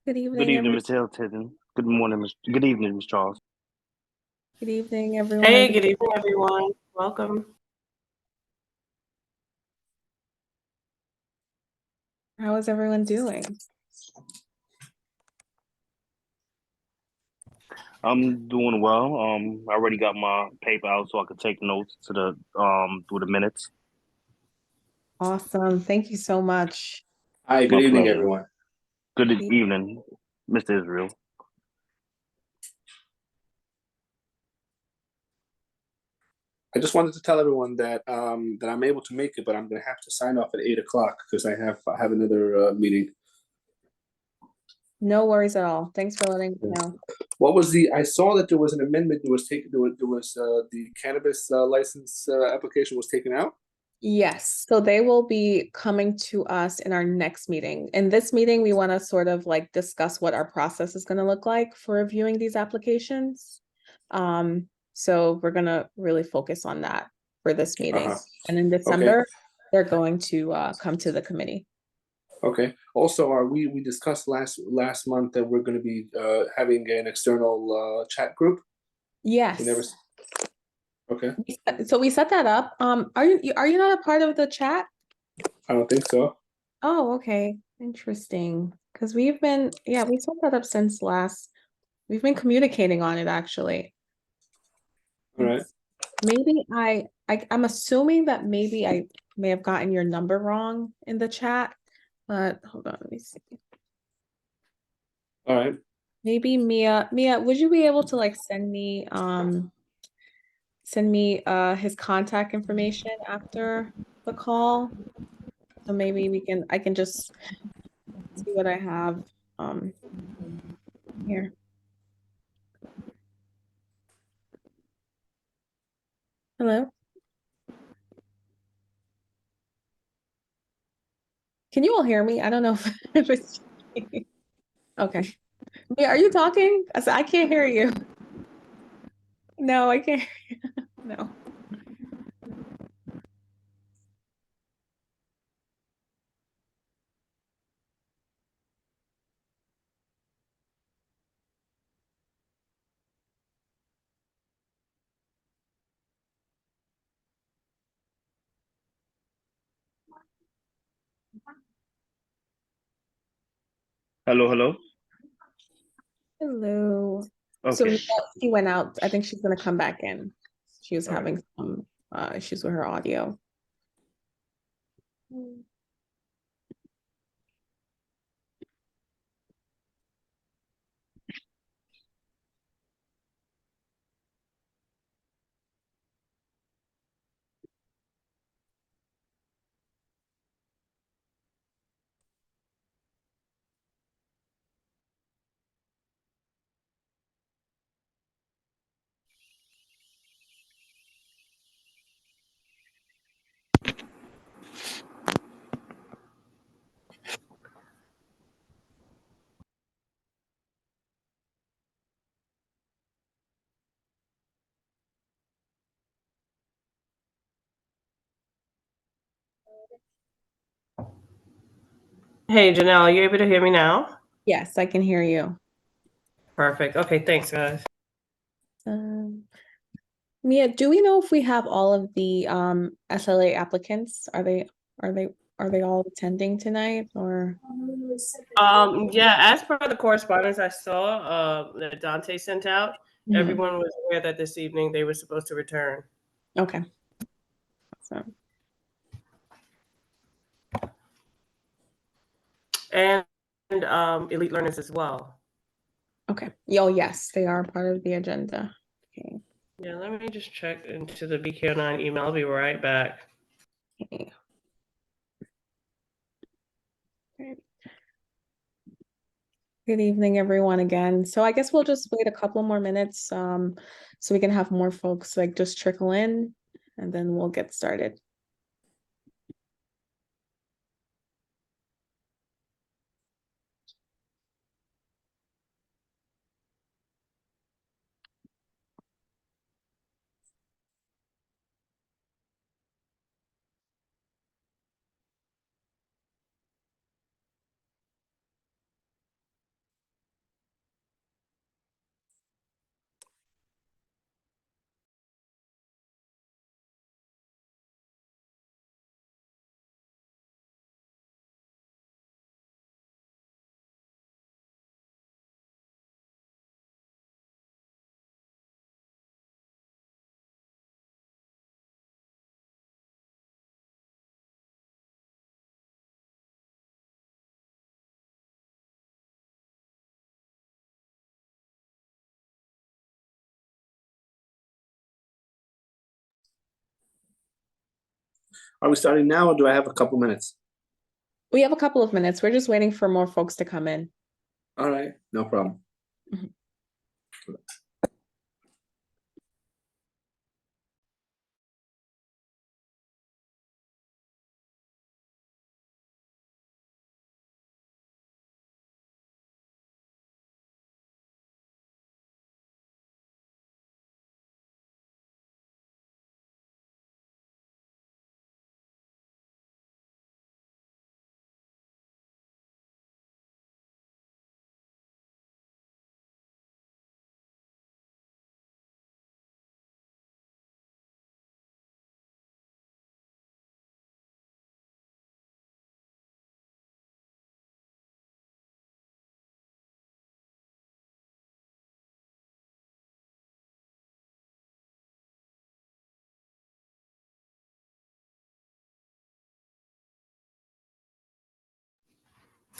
Good Good evening, evening, every Mr. Hilton. Good morning, Good evening, Ms. Charles. good evening, everyone Hey, again. good evening, everyone. Welcome. How is everyone doing? I'm doing well. I already got my paper out so I could take notes to the through the minutes. Awesome. Thank you so much. Hi, good My evening, pleasure. everyone. Good evening, Mr. Israel. I just wanted to tell everyone that I'm able to make it, but I'm going to have to sign off at 8 o'clock because I have another meeting. No worries at all. Thanks for letting me Yeah. know. What was the? I saw that there was an amendment that was taken. There was the cannabis license application was taken out. Yes, so they will be coming to us in our next meeting. In this meeting, we want to sort of like discuss what our process is going to look like for reviewing these applications. So we're going to really focus on that for this meeting. Uh-huh. And in Okay. December, they're going to come to the committee. Okay. Also, we discussed last month that we're going to be having an external chat group. You never. Yes. Okay. So we set that up. Are you not a part of the chat? I don't think so. Oh, okay. Interesting. Because we set that up since we've been communicating on it actually. All right. Maybe I'm assuming that maybe I may have gotten your number wrong in the chat, but hold on, let me see. All right. Maybe Mia, would you be able to like send me his contact information after the call? So maybe I can just see what I have here. Hello? Can you all hear me? I don't know if it's okay. Mia, are you talking? I can't hear you. No, I can't. No. Hello, hello. Hello. So Okay. she went out. I think she's gonna come back in. She was All right. having some issues with her audio. Hey, Janelle, are you able to hear me now? Yes, I can hear you. Perfect. Okay, thanks, guys. Um, Mia, do we know if we have all of the SLA applicants? Are they are they all attending tonight or? Yeah, as per the correspondence I saw that Dante sent out, Mhm. everyone was aware that this evening they were supposed to return. Okay. So And Elite Learners as well. okay. Oh yes, they are part of the agenda. Okay. Yeah, let me just check into the BK09 email. I'll be right back. Okay. Great. Good evening, everyone, again. So I guess we'll just wait a couple more minutes so we can have more folks like just trickle in and then we'll get started. Are we starting now, or do I have a couple minutes? We have a couple of minutes. We're just waiting for more folks to come in. All right, no problem. Mhm.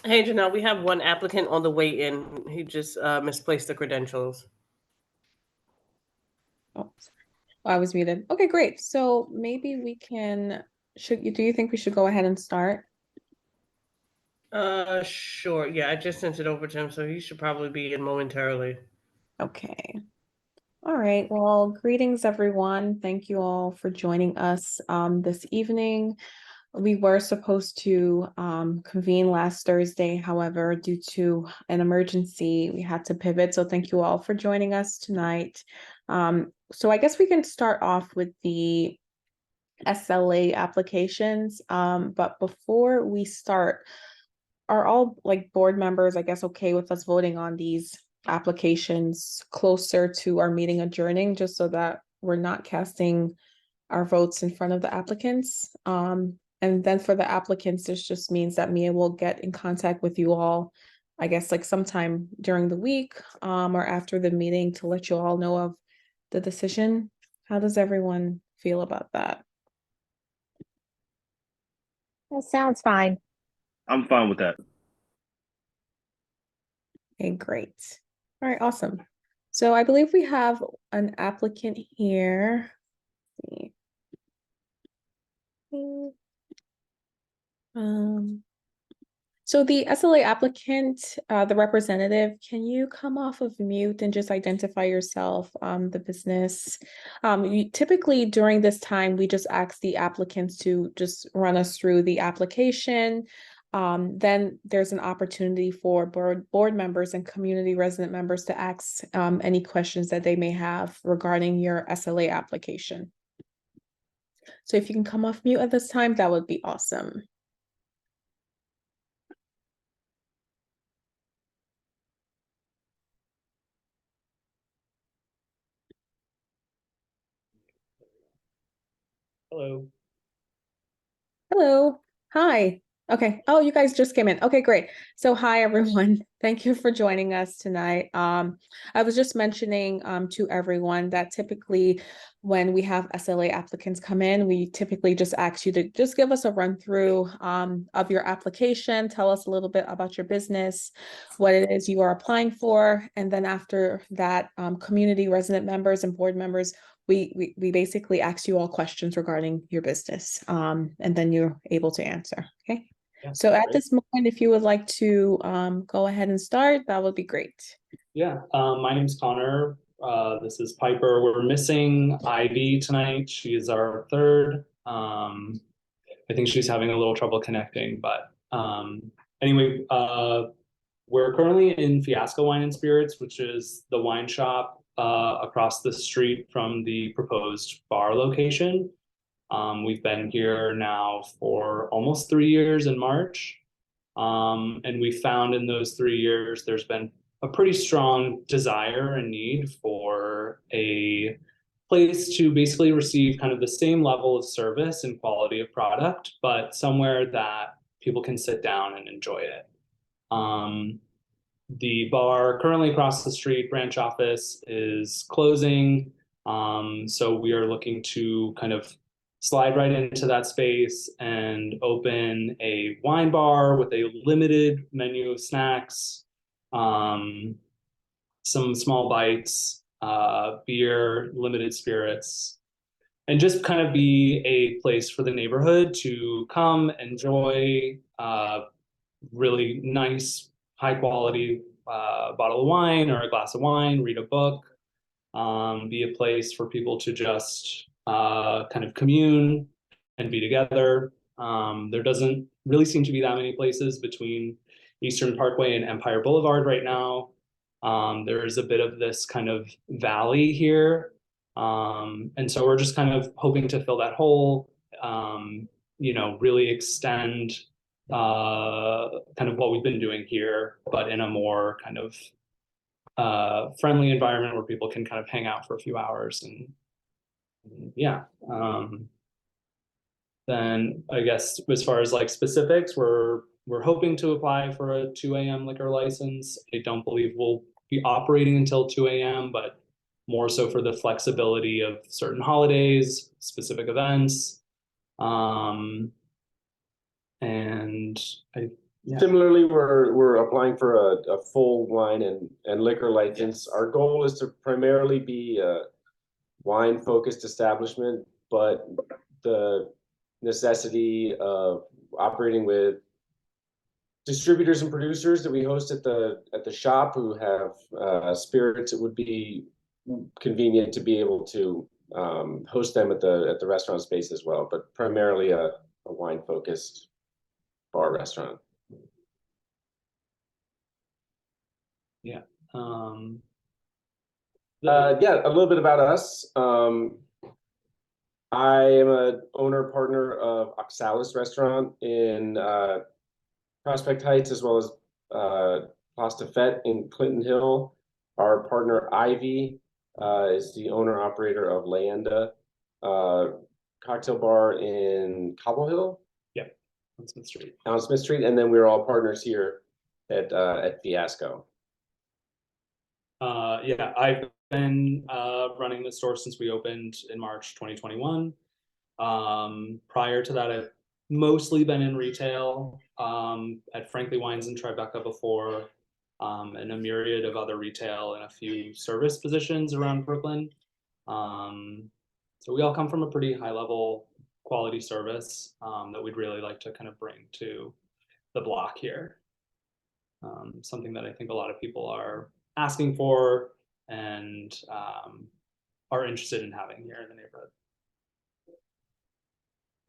Hey, Janelle, we have one applicant on the way in. He just misplaced the credentials. Oh, sorry. I was muted. Okay, great. So maybe we can, do you think we should go ahead and start? Sure. Yeah, I just sent it over to him, so he should probably be in momentarily. Okay. All right. Well, greetings, everyone. Thank you all for joining us this evening. We were supposed to convene last Thursday. However, due to an emergency, we had to pivot. So thank you all for joining us tonight. So I guess we can start off with the SLA applications. But before we start, are all like board members, I guess, okay with us voting on these applications closer to our meeting adjourning, just so that we're not casting our votes in front of the applicants? And then for the applicants, this just means that Mia will get in contact with you all, I guess, like sometime during the week, or after the meeting to let you all know of the decision. How does everyone feel about that? That sounds fine. I'm fine with that. Okay, great. All right, awesome. So I believe we have an applicant here. Let's see. So the SLA applicant, the representative, can you come off of mute and just identify yourself, the business? Typically during this time, we just ask the applicants to just run us through the application. Then there's an opportunity for board members and community resident members to ask any questions that they may have regarding your SLA application. So if you can come off mute at this time, that would be awesome. Hello. Hello. Hi. Okay. Oh, you guys just came in. Okay, great. So hi, everyone. Thank you for joining us tonight. I was just mentioning to everyone that typically when we have SLA applicants come in, we typically just ask you to just give us a run through of your application, tell us a little bit about your business, what it is you are applying for, and then after that, community resident members and board members, we basically ask you all questions regarding your business, and then you're able to answer. Okay. Yeah, So at great. this moment, if you would like to go ahead and start, that would be great. Yeah, my name's Connor. This is Piper. We're missing Ivy tonight. She is our third. I think she's having a little trouble connecting, but anyway, we're currently in Fiasco Wine and Spirits, which is the wine shop across the street from the proposed bar location. We've been here now for almost 3 years in March. And we found in those 3 years, there's been a pretty strong desire and need for a place to basically receive kind of the same level of service and quality of product, but somewhere that people can sit down and enjoy it. The bar currently across the street, branch office, is closing. So we are looking to kind of slide right into that space and open a wine bar with a limited menu of snacks, some small bites, beer, limited spirits. and just kind of be a place for the neighborhood to come enjoy really nice, high quality bottle of wine or a glass of wine, read a book, be a place for people to just kind of commune and be together. There doesn't really seem to be that many places between Eastern Parkway and Empire Boulevard right now. There is a bit of this kind of valley here. And so we're just kind of hoping to fill that hole, really extend kind of what we've been doing here, but in a more kind of friendly environment where people can kind of hang out for a few hours and yeah. Then I guess as far as like specifics, we're hoping to apply for a 2 a.m. liquor license. I don't believe we'll be operating until 2 a.m., but more so for the flexibility of certain holidays, specific events. And yeah. Similarly, we're applying for a full wine and liquor license. Our goal is to primarily be a wine-focused establishment, but the necessity of operating with distributors and producers that we host at the shop who have spirits, it would be convenient to be able to host them at the restaurant space as well, but primarily a wine-focused bar restaurant. Yeah. Yeah, a little bit about us. I am an owner partner of Oxalis Restaurant in Prospect Heights, as well as Pasta Fett in Clinton Hill. Our partner Ivy is the owner operator of Leyenda cocktail bar in Cobble Hill. Yeah, on Smith Street. On Smith Street, and then we're all partners here at Fiasco. Yeah, I've been running the store since we opened in March 2021. Prior to that, I've mostly been in retail at Frankly Wines in Tribeca before, and a myriad of other retail and a few service positions around Brooklyn. So we all come from a pretty high level quality service that we'd really like to kind of bring to the block here. Something that I think a lot of people are asking for and are interested in having here in the neighborhood.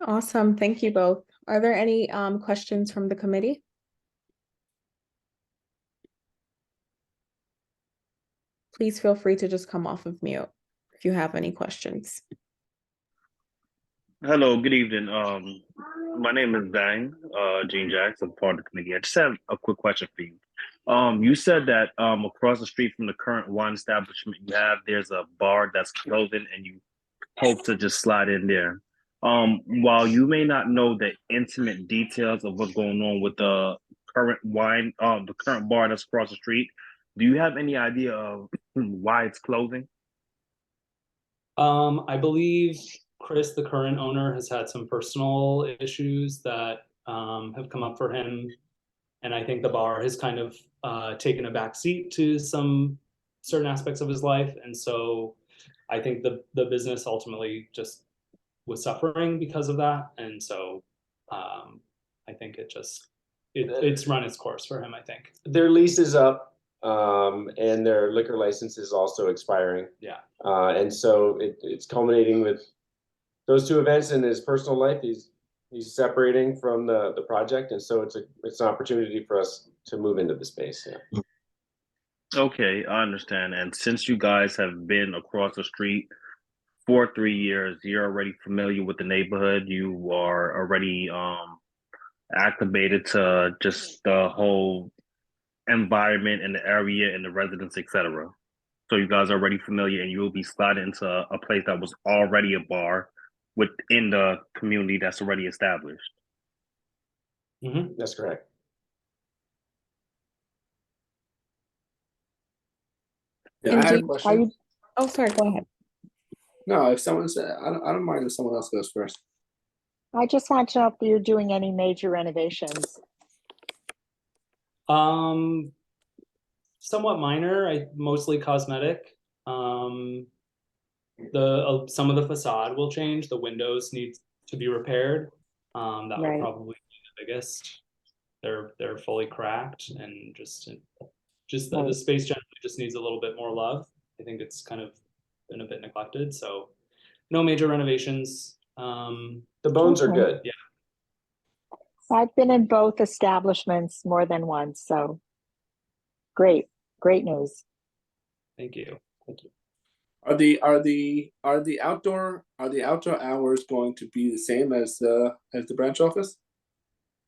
Awesome. Thank you both. Are there any questions from the committee? Please feel free to just come off of mute if you have any questions. Hello, good evening. My name is Dang, Gene Jackson, part of the committee. I just have a quick question for you. You said that across the street from the current wine establishment you have, there's a bar that's closing and you hope to just slide in there. While you may not know the intimate details of what's going on with the current the current bar that's across the street, do you have any idea of why it's closing? I believe Chris, the current owner, has had some personal issues that have come up for him. And I think the bar has kind of taken a back seat to some certain aspects of his life. And so I think the business ultimately just was suffering because of that. And so I think it's run its course for him, I think. Their lease is up and their liquor license is also expiring. Yeah. And so it's culminating with those two events in his personal life. He's separating from the project, and so it's an opportunity for us to move into the space. Yeah. Okay, I understand. And since you guys have been across the street for 3 years, you're already familiar with the neighborhood. You are already acclimated to just the whole environment and the area and the residents, etc. So you guys are already familiar, and you'll be sliding into a place that was already a bar within the community that's already established. Mm-hmm. That's correct. Yeah, I had a Are question. you... Oh, sorry, go ahead. No, if someone said, I don't mind if someone else goes first. I just want to know if you're doing any major renovations. Somewhat minor, mostly cosmetic. some of the facade will change. The windows need to be repaired. That would Right. probably be the biggest. They're fully cracked, and just the Right. space generally just needs a little bit more love. I think it's kind of been a bit neglected. So no major renovations. The bones are Okay. good. Yeah. I've been in both establishments more than once, so great news. Thank you. Are the outdoor hours going to be the same as the branch office?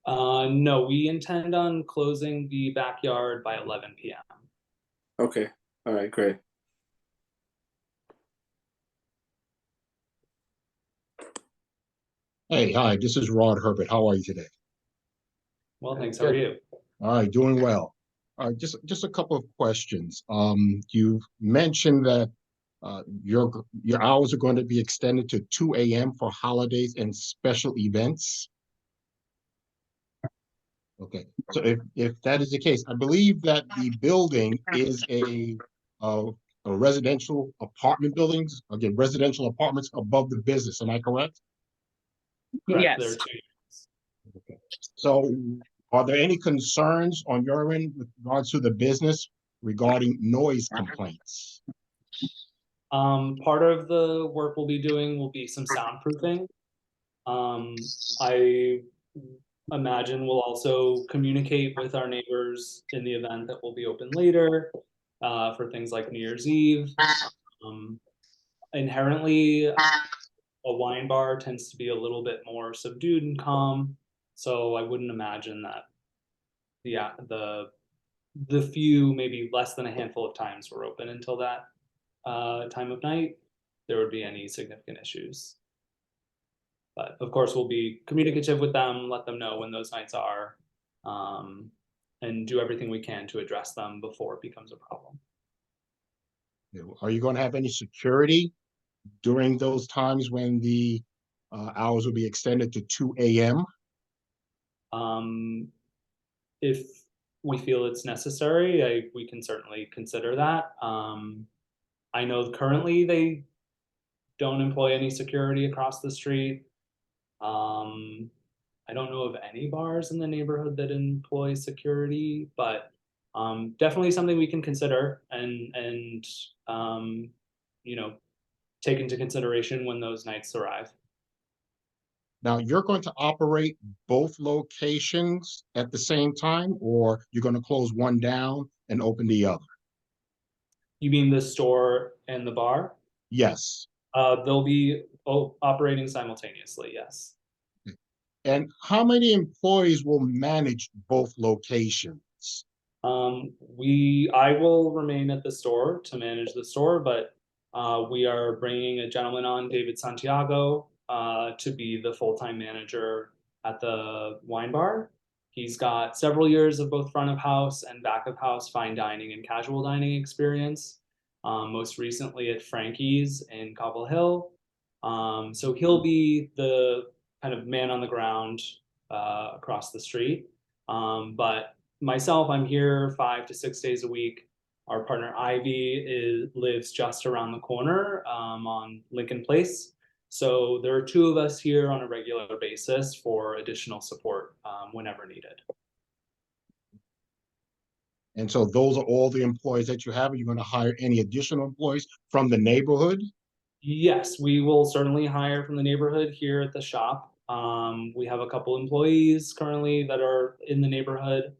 No, we intend on closing the backyard by 11 p.m. Okay. All right. Great. Hey, hi, this is Rod Herbert. How are you today? Well, thanks. How are Good. you? All right, doing well. Just a couple of questions. You mentioned that your hours are going to be extended to 2 a.m. for holidays and special events. Okay, so if that is the case, I believe that the building is a residential apartment buildings, again, residential apartments above the business. Am I correct? Correct. Yes. There are two. Okay. So are there any concerns on your end with regards to the business regarding noise complaints? Part of the work we'll be doing will be some soundproofing. I imagine we'll also communicate with our neighbors in the event that we'll be open later for things like New Year's Eve. Inherently, a wine bar tends to be a little bit more subdued and calm, so I wouldn't imagine that the few, maybe less than a handful of times we're open until that time of night, there would be any significant issues. But of course, we'll be communicative with them, let them know when those nights are, and do everything we can to address them before it becomes a problem. Are you going to have any security during those times when the hours will be extended to 2 a.m.? If we feel it's necessary, we can certainly consider that. I know currently they don't employ any security across the street. I don't know of any bars in the neighborhood that employ security, but definitely something we can consider and take into consideration when those nights arrive. Now, you're going to operate both locations at the same time, or you're going to close one down and open the other? You mean the store and the bar? Yes. They'll be operating simultaneously, yes. And how many employees will manage both locations? I will remain at the store to manage the store, but we are bringing a gentleman on, David Santiago, to be the full-time manager at the wine bar. He's got several years of both front of house and back of house fine dining and casual dining experience, most recently at Frankie's in Cobble Hill. So he'll be the kind of man on the ground across the street. But myself, I'm here 5 to 6 days a week. Our partner Ivy lives just around the corner on Lincoln Place. So there are two of us here on a regular basis for additional support whenever needed. And so those are all the employees that you have. Are you going to hire any additional employees from the neighborhood? Yes, we will certainly hire from the neighborhood here at the shop. We have a couple employees currently that are in the neighborhood.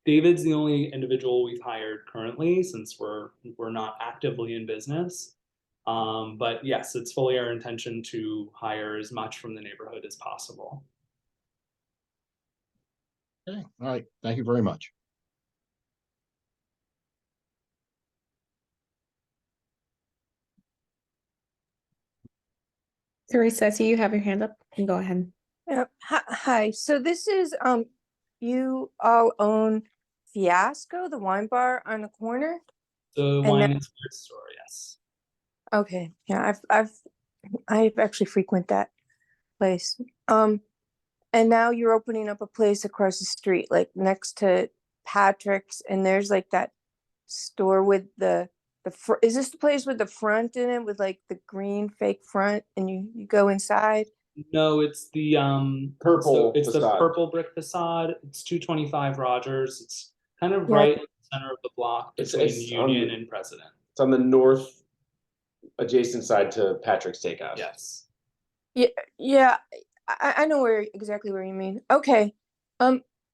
David's the only individual we've hired currently since we're not actively in business. But yes, it's fully our intention to hire as much from the neighborhood as possible. Okay, all right. Thank you very much. Teresa, I see you have your hand up. You can go ahead. Hi. So this is you all own Fiasco, the wine bar on the corner? The wine and spirits store, yes. Okay. Yeah, I've actually frequent that place. And now you're opening up a place across the street, like next to Patrick's, and there's like that store with the is this the place with the front in it with like the green fake front and you go inside? No, it's the Purple it's the facade. purple brick facade. It's 225 Rogers. It's kind of Yeah. right in the center of the block between It's on Union the- and President. It's on the north adjacent side to Patrick's Takeout. Yes. Yeah, I know exactly where you mean. Okay.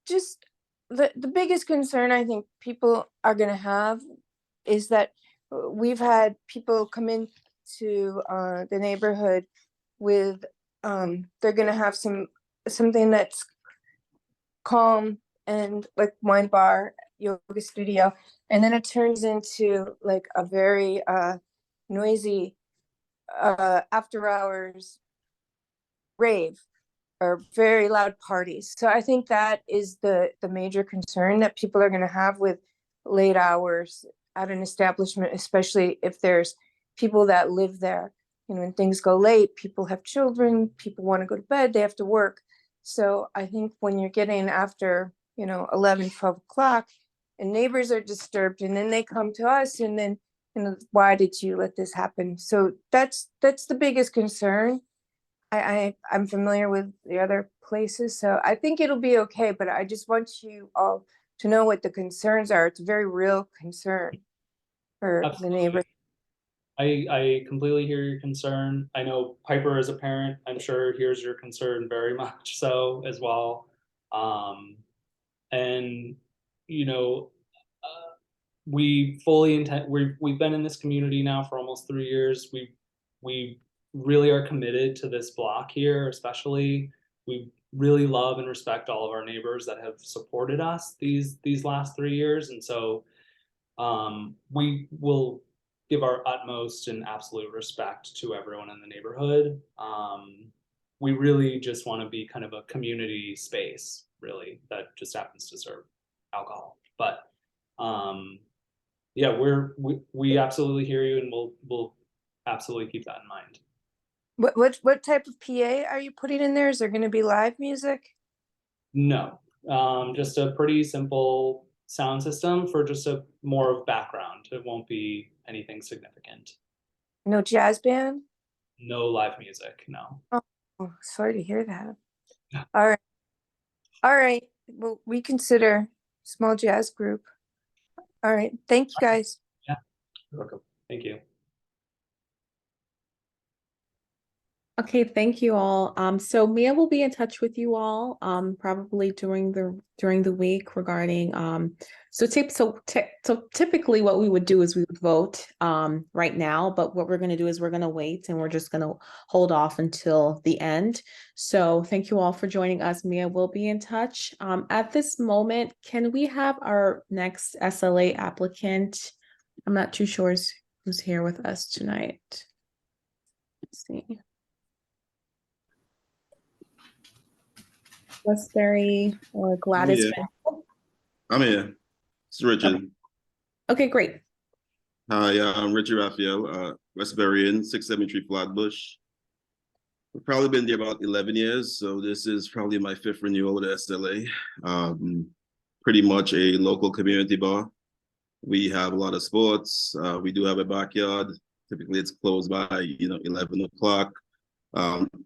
Just the biggest concern I think people are gonna have is that we've had people come into the neighborhood with they're gonna have something that's calm and like wine bar, yoga studio, and then it turns into like a very noisy after hours rave or very loud parties. So I think that is the major concern that people are going to have with late hours at an establishment, especially if there's people that live there. You know, when things go late, people have children, people want to go to bed, they have to work. So I think when you're getting after, 11, 12 o'clock and neighbors are disturbed and then they come to us and then, why did you let this happen? So that's the biggest concern. I'm familiar with the other places, so I think it'll be okay, but I just want you all to know what the concerns are. It's a very real concern for the Absolutely. neighbors. I completely hear your concern. I know Piper as a parent, I'm sure hears your concern very much so as well. And we fully intend, we've been in this community now for almost 3 years. We really are committed to this block here, especially. We really love and respect all of our neighbors that have supported us these last 3 years. And so we will give our utmost and absolute respect to everyone in the neighborhood. We really just want to be kind of a community space, really, that just happens to serve alcohol. But yeah, we absolutely hear you, and we'll absolutely keep that in mind. What type of PA are you putting in there? Is there going to be live music? No, just a pretty simple sound system for just a more of background. It won't be anything significant. No jazz band? No live music, no. Oh, sorry to hear that. All right. Well, we consider small jazz group. All right. Thank you, guys. Yeah, you're welcome. Thank you. Okay, thank you all. So Mia will be in touch with you all, probably during the week regarding, so typically what we would do is we would vote, right now, but what we're gonna do is we're gonna wait and we're just gonna hold off until the end. So thank you all for joining us. Mia will be in touch. At this moment, can we have our next SLA applicant? I'm not too sure who's here with us tonight. Let's see. Westbury or Gladys. I'm here. It's Richard. Okay, great. Hi, I'm Richard Raphael, Westburian, 673 Flatbush. I've probably been there about 11 years, so this is probably my 5th renewal with SLA. Pretty much a local community bar. We have a lot of sports. We do have a backyard. Typically, it's closed by 11 o'clock.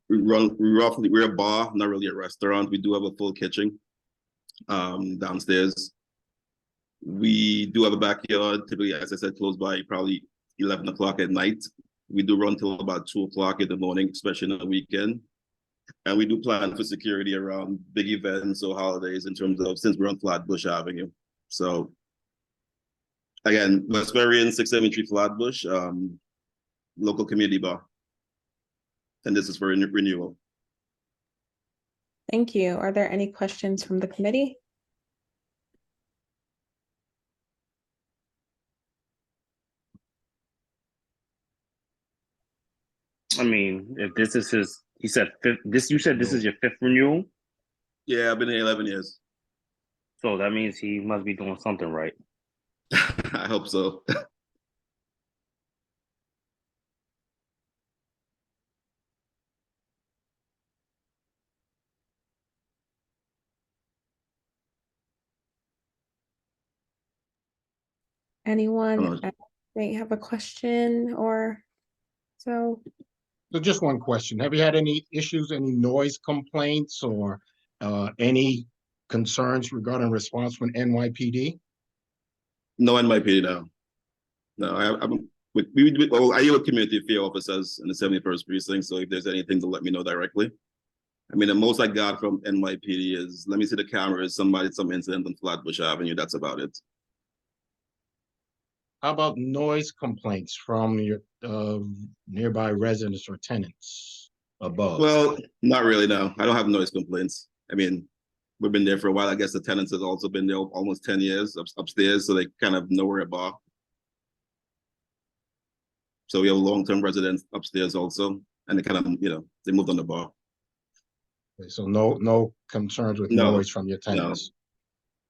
We're a bar, not really a restaurant. We do have a full kitchen downstairs. We do have a backyard, typically, as I said, closed by probably 11 o'clock at night. We do run till about 2 o'clock in the morning, especially on the weekend. And we do plan for security around big events or holidays in terms of, since we're on Flatbush Avenue. So again, Westburian, 673 Flatbush, local community bar. And this is for renewal. Thank you. Are there any questions from the committee? I mean, if this is his, he said fifth, you said this is your 5th renewal? Yeah, I've been here 11 years. So that means he must be doing something right. I hope so. Anyone Hello. else may have a question or so. So just one question. Have you had any issues, any noise complaints or any concerns regarding response from NYPD? No NYPD now. No, I deal with community affairs officers in the 71st precinct. So if there's anything, to let me know directly. I mean, the most I got from NYPD is, let me see the cameras, some incident on Flatbush Avenue. That's about it. How about noise complaints from your nearby residents or tenants above? Well, not really, no. I don't have noise complaints. I mean, we've been there for a while. I guess the tenants have also been there almost 10 years upstairs, so they kind of know where a bar. So we have long-term residents upstairs also, and they kind of, they moved on the bar. Okay, so no concerns with No. noise from your tenants?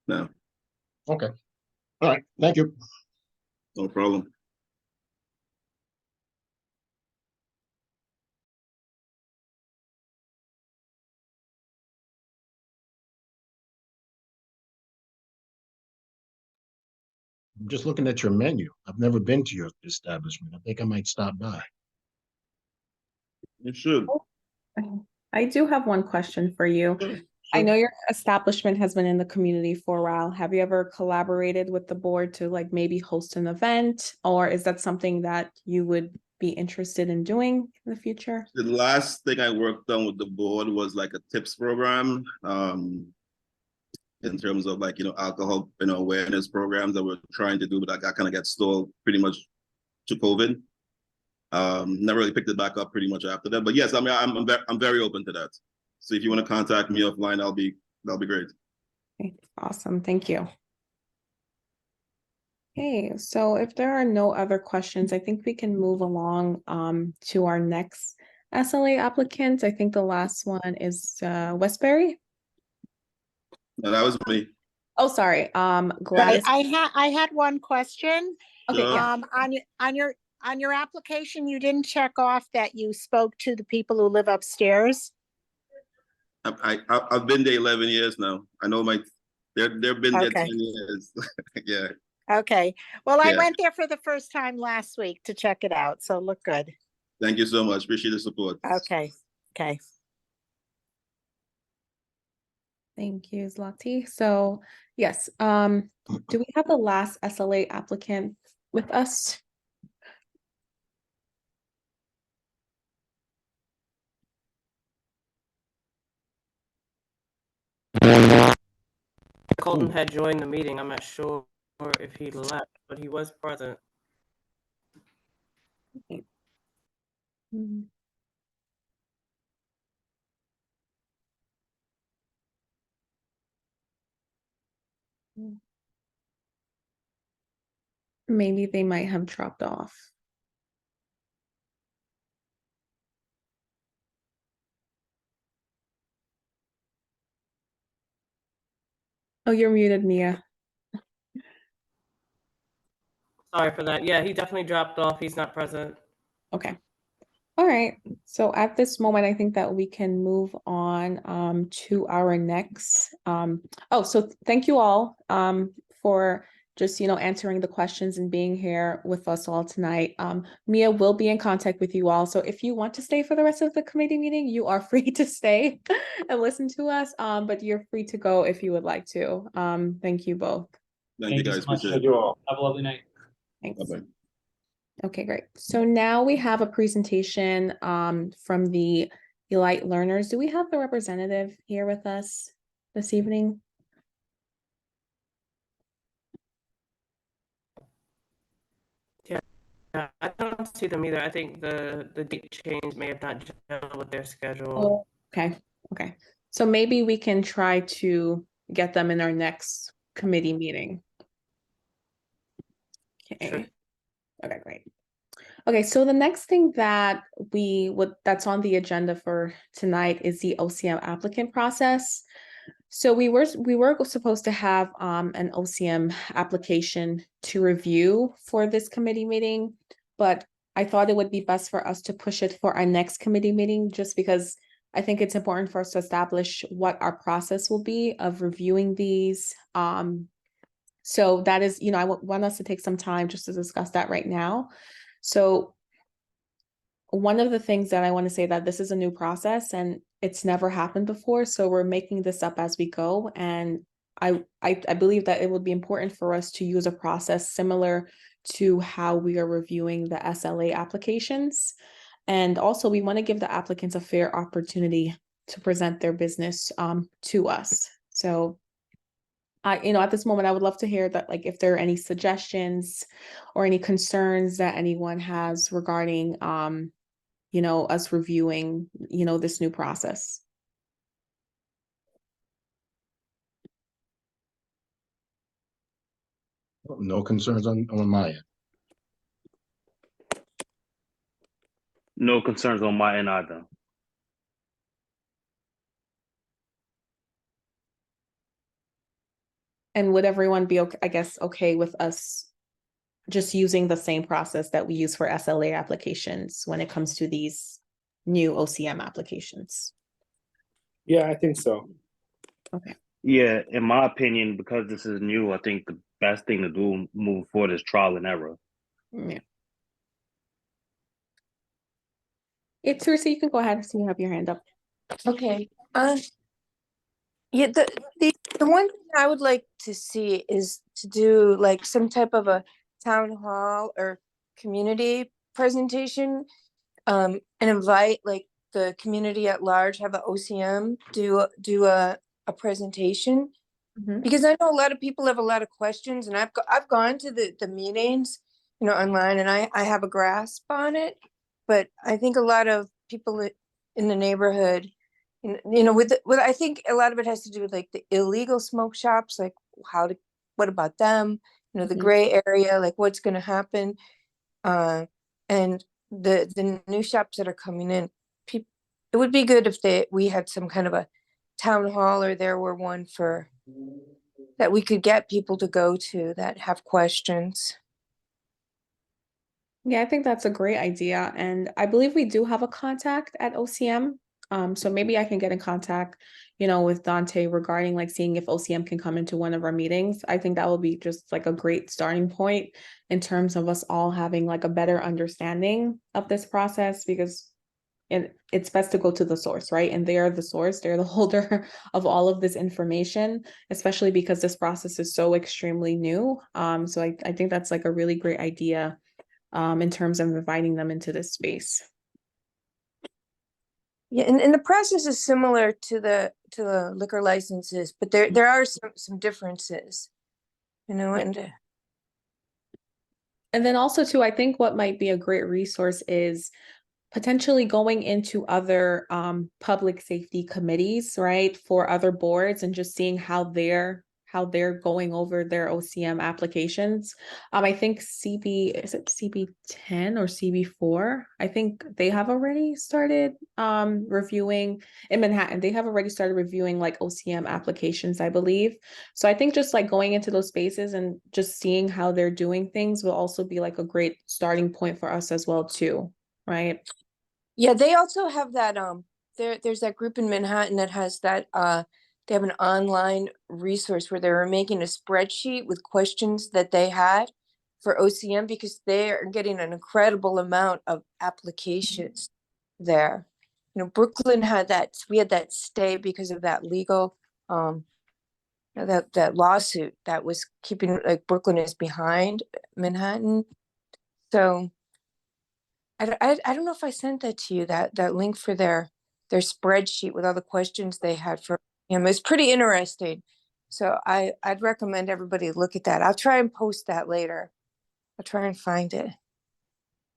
No. Okay. All right, thank you. No problem. I'm just looking at your menu. I've never been to your establishment. I think I might stop by. You should. I do have one question for you. I know your establishment has been in the community for a while. Have you ever collaborated with the board to like maybe host an event, or is that something that you would be interested in doing in the future? The last thing I worked on with the board was like a tips program, in terms of like, alcohol, awareness programs that we're trying to do, but that kind of got stalled pretty much to COVID. Never really picked it back up pretty much after that. But yes, I mean, I'm very open to that. So if you want to contact me offline, that'll be great. Okay, awesome. Thank you. Okay, so if there are no other questions, I think we can move along to our next SLA applicant. I think the last one is Westbury. No, that was me. Oh, sorry. Gladys. I had one question. Okay, yeah. On your application, you didn't check off that you spoke to the people who live upstairs. I've been there 11 years now. I know they've been there 10 years. Yeah. Okay. Well, I Yeah. went there for the first time last week to check it out, so look good. Thank you so much. Appreciate the support. Okay. Okay. Thank you, Zlati. So yes, do we have the last SLA applicant with us? Colton had joined the meeting. I'm not sure if he left, but he was present. Okay. Mhm. Maybe they might have dropped off. Oh, you're muted, Mia. Sorry for that. Yeah, he definitely dropped off. He's not present. Okay. All right. So at this moment, I think that we can move on to our next. So thank you all for just answering the questions and being here with us all tonight. Mia will be in contact with you all. So if you want to stay for the rest of the committee meeting, you are free to stay and listen to us. But you're free to go if you would like to. Thank you both. Thank you guys. so much. Appreciate it. You all. Have a lovely night. Thanks. Bye-bye. Okay, great. So now we have a presentation from the Elite Learners. Do we have the representative here with us this evening? Yeah, I don't see them either. I think the date change may have not gelled with their schedule. Oh, okay. So maybe we can try to get them in our next committee meeting. Okay. Sure. Okay, great. Okay, so the next thing that that's on the agenda for tonight is the OCM applicant process. So we were supposed to have an OCM application to review for this committee meeting, but I thought it would be best for us to push it for our next committee meeting, just because I think it's important for us to establish what our process will be of reviewing these. So that is, I want us to take some time just to discuss that right now. So one of the things that I want to say that this is a new process and it's never happened before. So we're making this up as we go. And I believe that it would be important for us to use a process similar to how we are reviewing the SLA applications. And also we want to give the applicants a fair opportunity to present their business to us. So at this moment, I would love to hear that, like, if there are any suggestions or any concerns that anyone has regarding, us reviewing, this new process. No concerns on my end. No concerns on my end either. And would everyone be okay, I guess, okay with us just using the same process that we use for SLA applications when it comes to these new OCM applications? Yeah, I think so. Okay. Yeah, in my opinion, because this is new, I think the best thing to do moving forward is trial and error. Yeah. Teresa, you can go ahead so you have your hand up. Okay. Yeah, the one thing I would like to see is to do like some type of a town hall or community presentation, and invite like the community at large, have the OCM do a presentation. Because I know a lot of people have a lot of questions, and I've gone to the meetings, online, and I have a grasp on it. But I think a lot of people in the neighborhood, I think a lot of it has to do with like the illegal smoke shops, like what about them? The gray area, like what's going to happen, and the new shops that are coming in. It would be good if we had some kind of a town hall, or there were one that we could get people to go to that have questions. Yeah, I think that's a great idea. And I believe we do have a contact at OCM. So maybe I can get in contact, with Dante regarding like seeing if OCM can come into one of our meetings. I think that will be just like a great starting point in terms of us all having like a better understanding of this process, because it's best to go to the source, right? And they are the source, they're the holder of all of this information, especially because this process is so extremely new. So I think that's like a really great idea in terms of inviting them into this space. Yeah, and the process is similar to the liquor licenses, but there are some differences, and then also too, I think what might be a great resource is potentially going into other public safety committees, right, for other boards, and just seeing how they're going over their OCM applications. I think is it CB10 or CB4? I think they have already started reviewing in Manhattan. They have already started reviewing like OCM applications, I believe. So I think just like going into those spaces and just seeing how they're doing things will also be like a great starting point for us as well too, right? Yeah, they also have that there's that group in Manhattan that has that they have an online resource where they were making a spreadsheet with questions that they had for OCM, because they are getting an incredible amount of applications there. Brooklyn had that, we had that stay because of that legal that lawsuit that was keeping, like, Brooklyn is behind Manhattan. So I don't know if I sent that to you, that link for their spreadsheet with all the questions they had for him. It's pretty interesting. So I'd recommend everybody look at that. I'll try and post that later. I'll try and find it.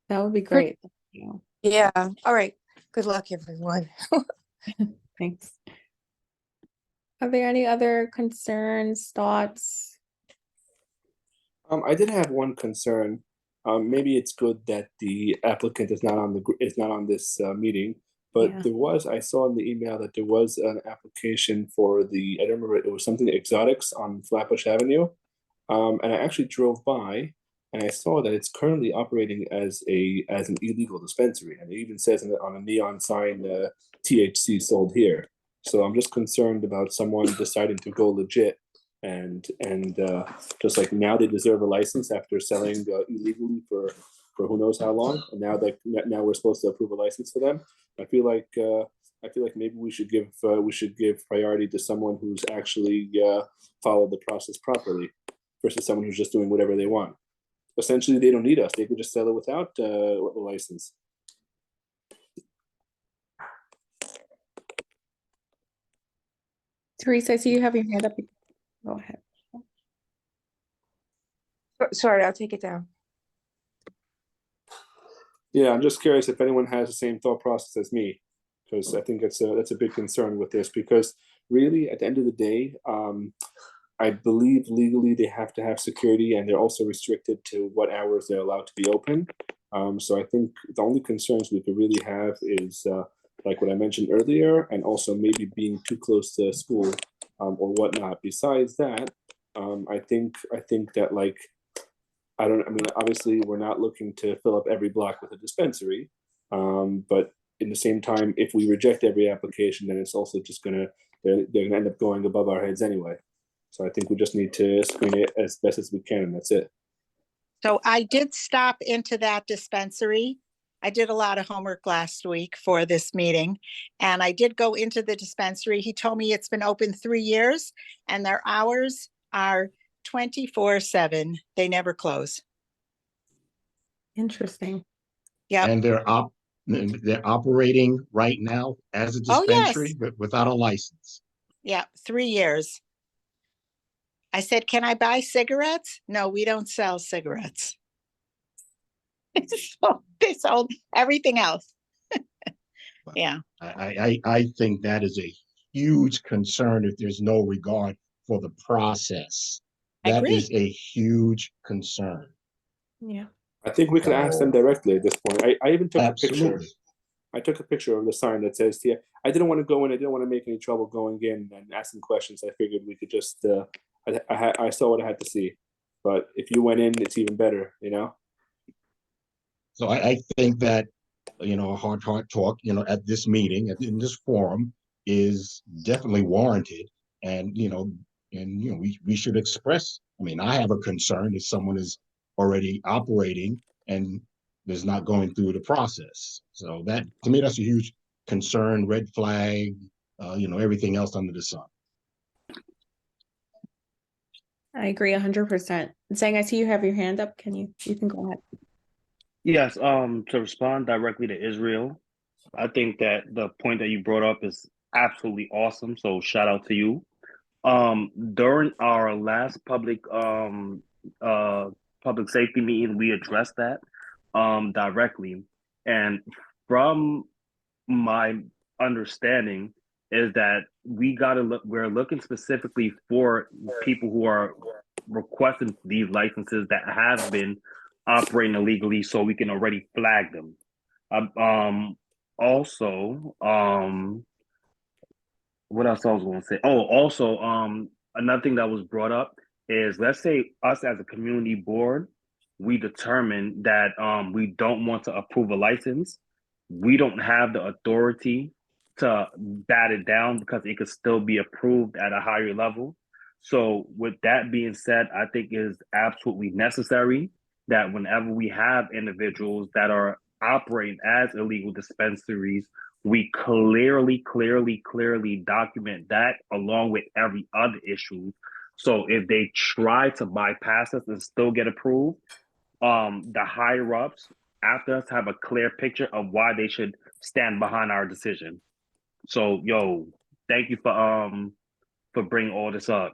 That would be great. Thank you. Yeah. All right. Good luck, everyone. Thanks. Are there any other concerns, thoughts? I did have one concern. Maybe it's good that the applicant is not on this meeting, but Yeah. I saw in the email that there was an application for I don't remember, it was something exotics on Flatbush Avenue. And I actually drove by and I saw that it's currently operating as an illegal dispensary, and it even says on a neon sign, THC sold here. So I'm just concerned about someone deciding to go legit and just like now they deserve a license after selling illegally for who knows how long, and now we're supposed to approve a license for them. I feel like maybe we should give priority to someone who's actually followed the process properly versus someone who's just doing whatever they want. Essentially, they don't need us. They could just sell it without the license. Teresa, I see you have your hand up. Go ahead. Sorry, I'll take it down. Yeah, I'm just curious if anyone has the same thought process as me, because I think that's a big concern with this. Because really, at the end of the day, I believe legally they have to have security, and they're also restricted to what hours they're allowed to be open. So I think the only concerns we could really have is like what I mentioned earlier, and also maybe being too close to school or whatnot. Besides that, I think that like I mean, obviously we're not looking to fill up every block with a dispensary, but in the same time, if we reject every application, then it's also just they're gonna end up going above our heads anyway. So I think we just need to screen it as best as we can, and that's it. So I did stop into that dispensary. I did a lot of homework last week for this meeting, and I did go into the dispensary. He told me it's been open 3 years and their hours are 24/7. They never close. Interesting. Yeah. And they're operating right now as a Oh, yes. dispensary, but without a license. Yeah, 3 years. I said, can I buy cigarettes? No, we don't sell cigarettes. So they sold everything else. Yeah. I think that is a huge concern if there's no regard for the process. That Agree. is a huge concern. Yeah. I think we could ask them directly at this point. I even took a picture. Absolutely. I took a picture of the sign that says, "Yeah." I didn't want to go in. I didn't want to make any trouble going in and asking questions. I figured we could just. I saw what I had to see, but if you went in, it's even better. You know. So I think that, a heart talk, at this meeting, in this forum, is definitely warranted, and we should express. I mean, I have a concern if someone is already operating and is not going through the process. So that, to me, that's a huge concern, red flag, everything else under the sun. I agree 100%. Zhang, I see you have your hand up. You can go ahead. Yes, to respond directly to Israel, I think that the point that you brought up is absolutely awesome. So shout out to you. During our last public safety meeting, we addressed that directly. And from my understanding is that we're looking specifically for people who are requesting these licenses that have been operating illegally, so we can already flag them. Also, what else I was going to say? Oh, also, another thing that was brought up is, let's say us as a community board, we determine that we don't want to approve a license. We don't have the authority to bat it down because it could still be approved at a higher level. So with that being said, I think it is absolutely necessary that whenever we have individuals that are operating as illegal dispensaries, we clearly document that along with every other issue. So if they try to bypass us and still get approved, the higher ups after us have a clear picture of why they should stand behind our decision. So, thank you for bringing all this up.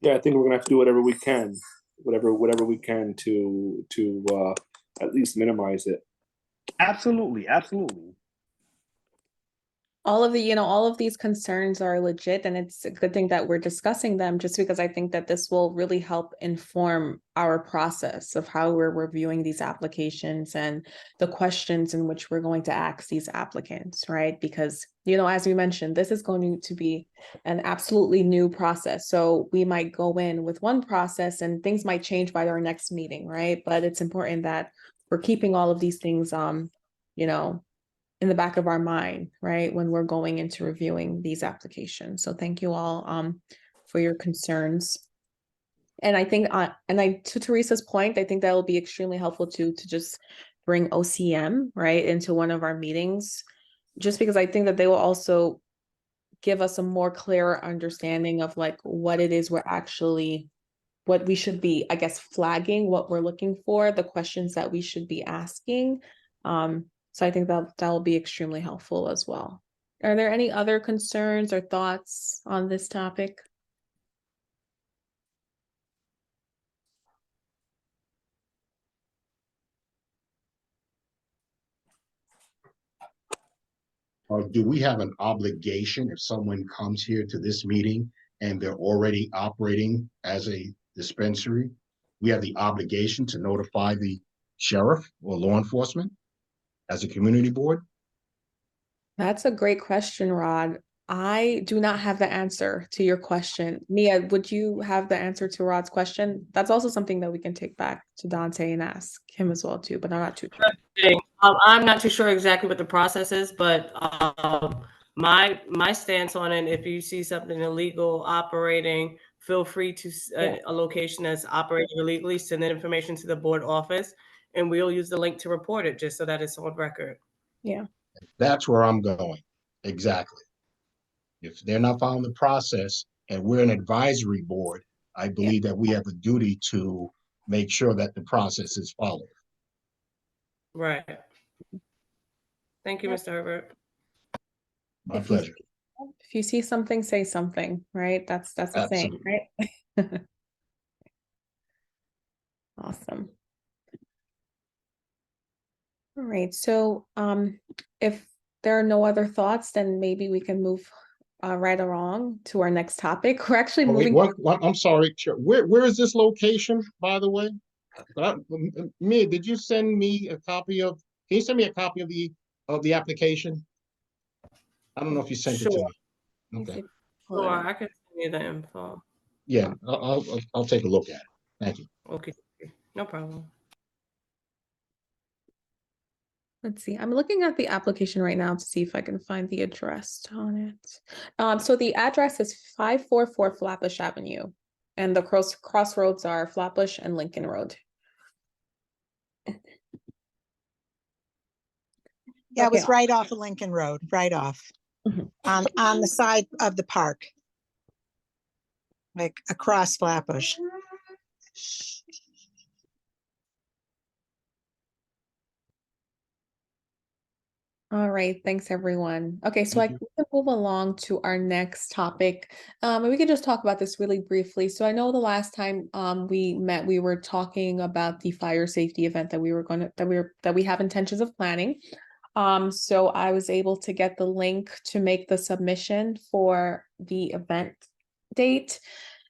Yeah, I think we're gonna have to do whatever we can, whatever we can to at least minimize it. Absolutely. All of these concerns are legit, and it's a good thing that we're discussing them, just because I think that this will really help inform our process of how we're reviewing these applications and the questions in which we're going to ask these applicants, right? Because, as we mentioned, this is going to be an absolutely new process. So we might go in with one process and things might change by our next meeting, right? But it's important that we're keeping all of these things, in the back of our mind, right, when we're going into reviewing these applications. So thank you all for your concerns. And I think, to Teresa's point, I think that will be extremely helpful to just bring OCM, right, into one of our meetings, just because I think that they will also give us a more clearer understanding of like what it is what we should be, I guess, flagging, what we're looking for, the questions that we should be asking. So I think that will be extremely helpful as well. Are there any other concerns or thoughts on this topic? Or do we have an obligation if someone comes here to this meeting and they're already operating as a dispensary? We have the obligation to notify the sheriff or law enforcement as a community board? That's a great question, Rod. I do not have the answer to your question. Mia, would you have the answer to Rod's question? That's also something that we can take back to Dante and ask him as well too, but I'm not too sure. I'm not too sure exactly what the process is, but my stance on it, if you see something illegal operating, feel free to a location that's operating illegally, send that information to the board office, and we'll use the link to report it just so that it's on record. Yeah. That's where I'm going. Exactly. If they're not following the process and we're an advisory board, I believe that we have a duty to make sure that the process is followed. Right. Thank you, Mr. Herbert. My pleasure. If you see something, say something, right? That's the thing, right? Awesome. All right, so if there are no other thoughts, then maybe we can move right along to our next topic. We're actually moving. I'm sorry, where is this location, by the way? Mia, did you send me a copy of, can you send me a copy of the application? I don't know if you sent it to me. Okay. Sure, I can send you the info. Yeah, I'll take a look at it. Thank you. Okay, no problem. Let's see, I'm looking at the application right now to see if I can find the address on it. So the address is 544 Flatbush Avenue, and the crossroads are Flatbush and Lincoln Road. Yeah, it was right off of Lincoln Road, right off. On the side of the park. Like across Flatbush. All right, thanks everyone. Okay, so we can move along to our next topic. And we can just talk about this really briefly. So I know the last time we met, we were talking about the fire safety event that we have intentions of planning. So I was able to get the link to make the submission for the event date.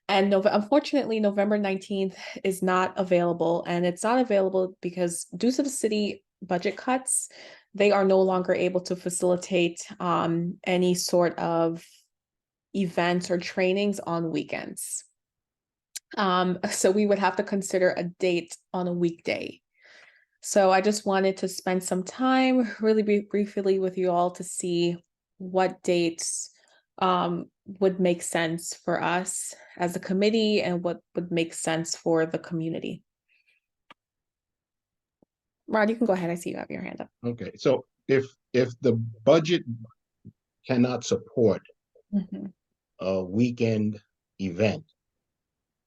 And unfortunately, November 19th is not available, and it's not available because due to the city budget cuts, they are no longer able to facilitate any sort of events or trainings on weekends. So we would have to consider a date on a weekday. So I just wanted to spend some time really briefly with you all to see what dates would make sense for us as a committee and what would make sense for the community. Rod, you can go ahead. I see you have your hand up. Okay, so if the budget cannot support a weekend event,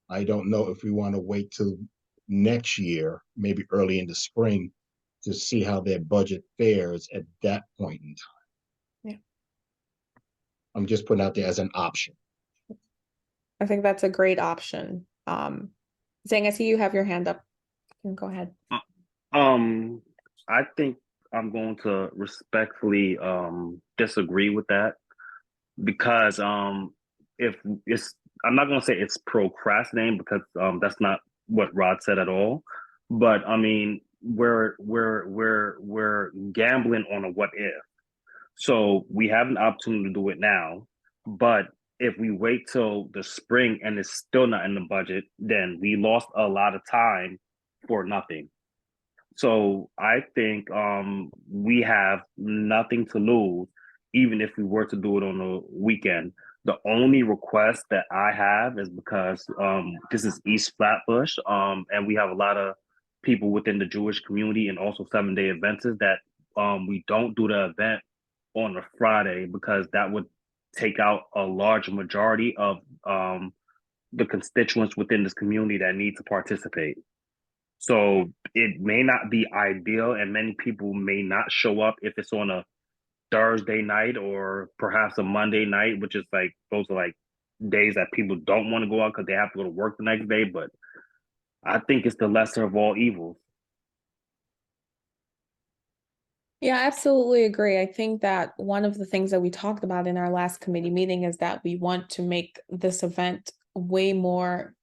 I don't know if we want to wait till next year, maybe early in the spring, to see how their budget fares at that point in time. Yeah. I'm just putting out there as an option. I think that's a great option. Zhang, I see you have your hand up. You can go ahead. I think I'm going to respectfully disagree with that, because if it's, I'm not going to say it's procrastinating, because that's not what Rod said at all. But I mean, we're gambling on a what if. So we have an opportunity to do it now, but if we wait till the spring and it's still not in the budget, then we lost a lot of time for nothing. So I think we have nothing to lose, even if we were to do it on a weekend. The only request that I have is because this is East Flatbush, and we have a lot of people within the Jewish community and also 7-day events is that we don't do the event on a Friday because that would take out a large majority of the constituents within this community that need to participate. So it may not be ideal, and many people may not show up if it's on a Thursday night or perhaps a Monday night, which is like those are like days that people don't want to go out because they have to go to work the next day. But I think it's the lesser of all evils. Yeah, I absolutely agree. I think that one of the things that we talked about in our last committee meeting is that we want to make this event way more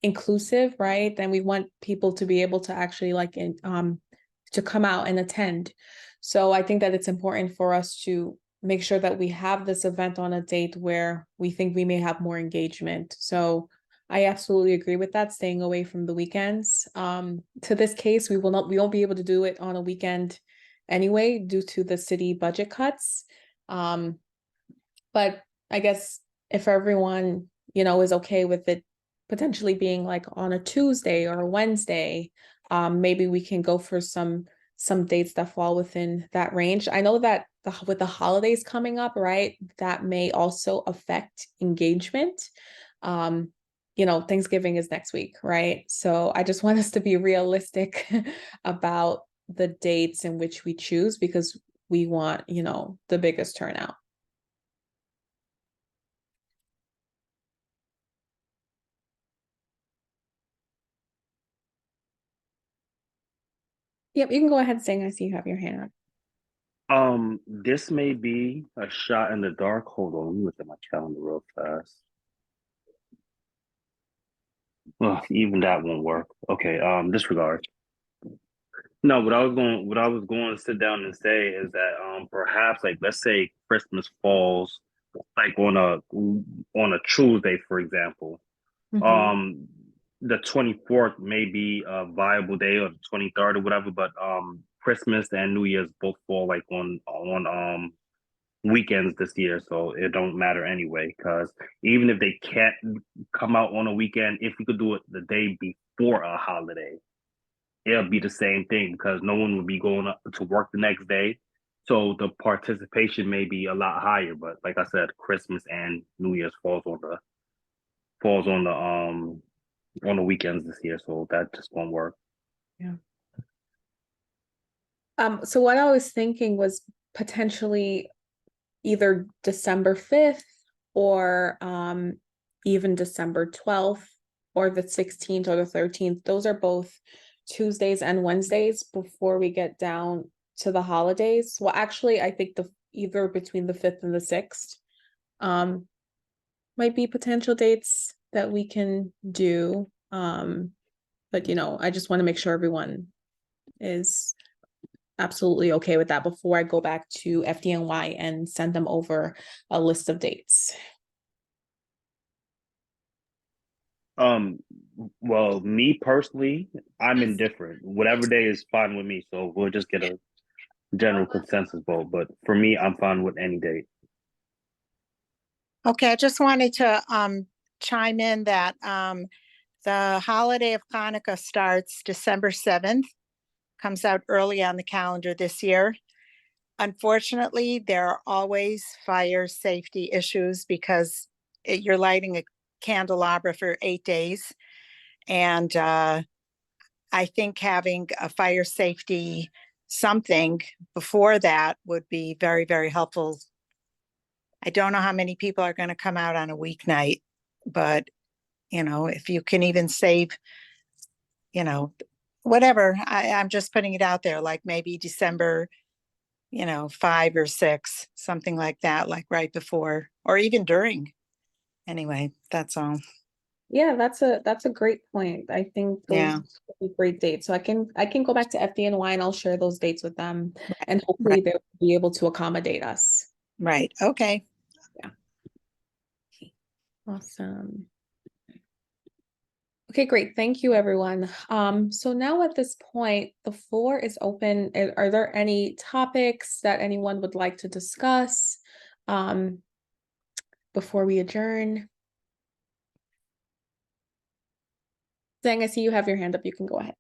inclusive, right? And we want people to be able to actually to come out and attend. So I think that it's important for us to make sure that we have this event on a date where we think we may have more engagement. So I absolutely agree with that, staying away from the weekends. To this case, we won't be able to do it on a weekend anyway, due to the city budget cuts. But I guess if everyone, is okay with it potentially being like on a Tuesday or a Wednesday, maybe we can go for some dates that fall within that range. I know that with the holidays coming up, right, that may also affect engagement. Thanksgiving is next week, right? So I just want us to be realistic about the dates in which we choose because we want, the biggest turnout. Yep, you can go ahead, Sing. I see you have your hand up. This may be a shot in the dark. Hold on, let me look at my calendar real fast. Well, even that won't work. Okay, disregard. No, what I was going to sit down and say is that perhaps like let's say Christmas falls like on a Tuesday, for example. The 24th may be a viable day or the 23rd or whatever, but Christmas and New Year's both fall like on weekends this year, so it don't matter anyway. Because even if they can't come out on a weekend, if we could do it the day before a holiday, it'll be the same thing because no one would be going to work the next day. So the participation may be a lot higher. But like I said, Christmas and New Year's falls on the weekends this year, so that just won't work. Yeah. So what I was thinking was potentially either December 5th or even December 12th or the 16th or the 13th. Those are both Tuesdays and Wednesdays before we get down to the holidays. Well, actually, I think either between the 5th and the 6th might be potential dates that we can do. But I just want to make sure everyone is absolutely okay with that before I go back to FDNY and send them over a list of dates. Well, me personally, I'm indifferent. Whatever day is fine with me, so we'll just get a general consensus vote. But for me, I'm fine with any date. Okay, I just wanted to chime in that the holiday of Hanukkah starts December 7th, comes out early on the calendar this year. Unfortunately, there are always fire safety issues because you're lighting a candelabra for 8 days. And I think having a fire safety something before that would be very, very helpful. I don't know how many people are going to come out on a weeknight, but if you can even save, whatever, I'm just putting it out there, like maybe December, 5 or 6, something like that, like right before or even during. Anyway, that's all. Yeah, that's a great point. I think those would be great dates. So I can go back to FDNY and I'll share those dates with them, and hopefully they'll be able to accommodate us. Right. Okay. Yeah. Awesome. Okay, great. Thank you, everyone. So now at this point, the floor is open. Are there any topics that anyone would like to discuss before we adjourn? Zhang, I see you have your hand up. You can go ahead.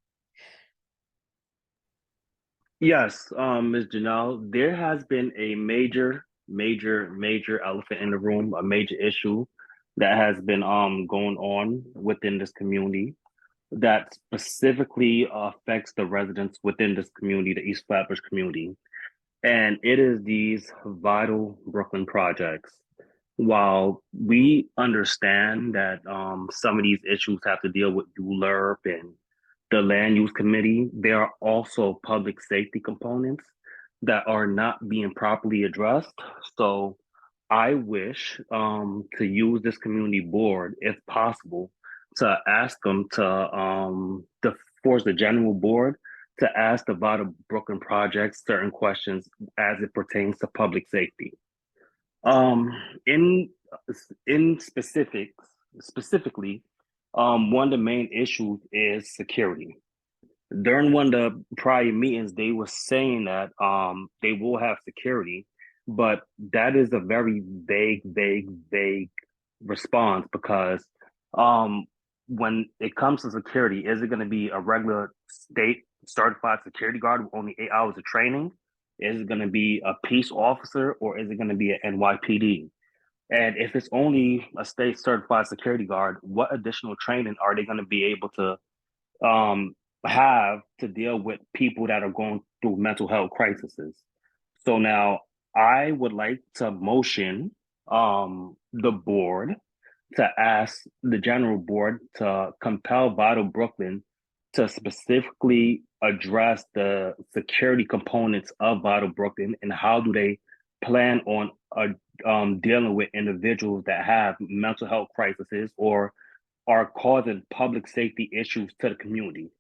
Yes, Ms. Janelle, there has been a major elephant in the room, a major issue that has been going on within this community that specifically affects the residents within this community, the East Flatbush community. And it is these Vital Brooklyn projects. While we understand that some of these issues have to deal with ULURP and the land use committee, there are also public safety components that are not being properly addressed. So I wish to use this community board, if possible, to ask them to force the general board to ask the Vital Brooklyn project certain questions as it pertains to public safety. Um, in specifically, one of the main issues is security. During one of the prior meetings, they were saying that they will have security, but that is a very vague response because when it comes to security, is it going to be a regular state certified security guard with only 8 hours of training? Is it going to be a peace officer or is it going to be an NYPD? And if it's only a state certified security guard, what additional training are they going to be able to have to deal with people that are going through mental health crises? So now I would like to motion the board to ask the general board to compel Vital Brooklyn to specifically address the security components of Vital Brooklyn and how do they plan on dealing with individuals that have mental health crises or are causing public safety issues to the community.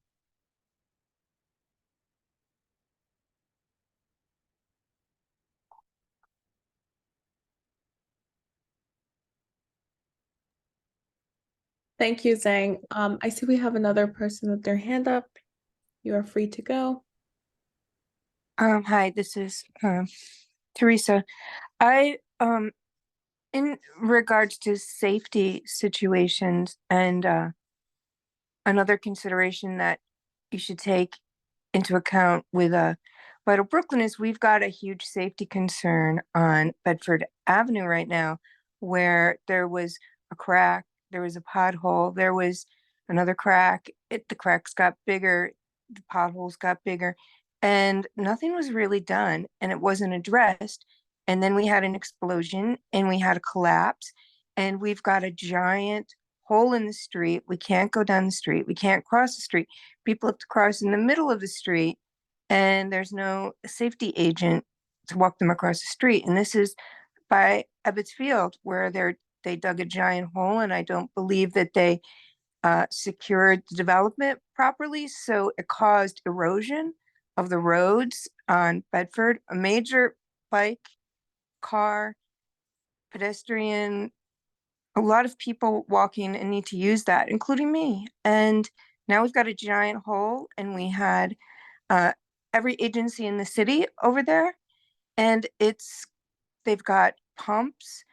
Thank you, Zhang. I see we have another person with their hand up. You are free to go. Hi, this is Teresa. I in regards to safety situations and another consideration that you should take into account with Vital Brooklyn is we've got a huge safety concern on Bedford Avenue right now, where there was a crack, there was a pothole, there was another crack. The cracks got bigger, the potholes got bigger, and nothing was really done, and it wasn't addressed. And then we had an explosion, and we had a collapse, and we've got a giant hole in the street. We can't go down the street. We can't cross the street. People have to cross in the middle of the street, and there's no safety agent to walk them across the street. And this is by Ebbets Field, where they dug a giant hole, and I don't believe that they secured the development properly. So it caused erosion of the roads on Bedford, a major bike, car, pedestrian, a lot of people walking and need to use that, including me. And now we've got a giant hole, and we had every agency in the city over there, and they've got pumps,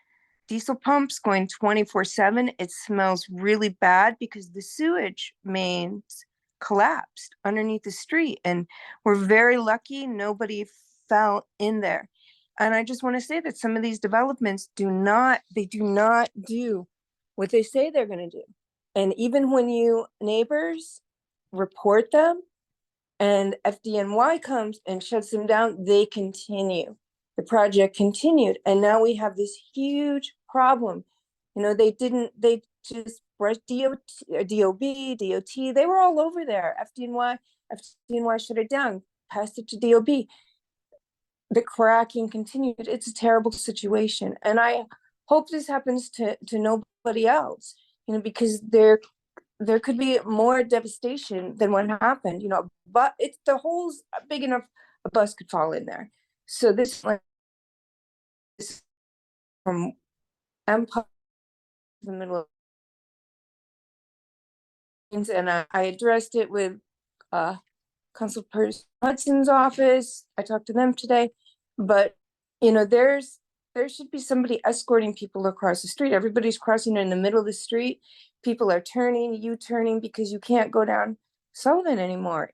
diesel pumps going 24/7. It smells really bad because the sewage mains collapsed underneath the street, and we're very lucky nobody fell in there. And I just want to say that some of these developments do not do what they say they're going to do. And even when you neighbors report them and FDNY comes and shuts them down, they continue. The project continued. And now we have this huge problem. You know, they just brushed DOB, DOT, they were all over there. FDNY shut it down, passed it to DOB. The cracking continued. It's a terrible situation. And I hope this happens to nobody else, you know, because there could be more devastation than what happened, you know, but it's the hole's big enough a bus could fall in there. So this from Empire, the middle of and I addressed it with Councilperson Hudson's office. I talked to them today, but you know, there should be somebody escorting people across the street. Everybody's crossing in the middle of the street. People are turning, U-turning because you can't go down Sullivan anymore.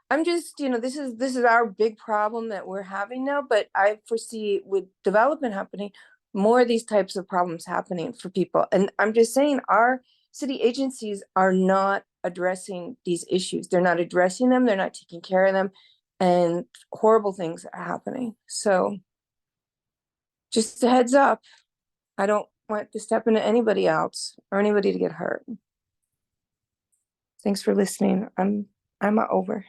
I'm just, you know, this is our big problem that we're having now, but I foresee with development happening, more of these types of problems happening for people. And I'm just saying our city agencies are not addressing these issues. They're not addressing them. They're not taking care of them, and horrible things are happening. So just a heads up, I don't want to step into anybody else or anybody to get hurt. Thanks for listening. I'm over.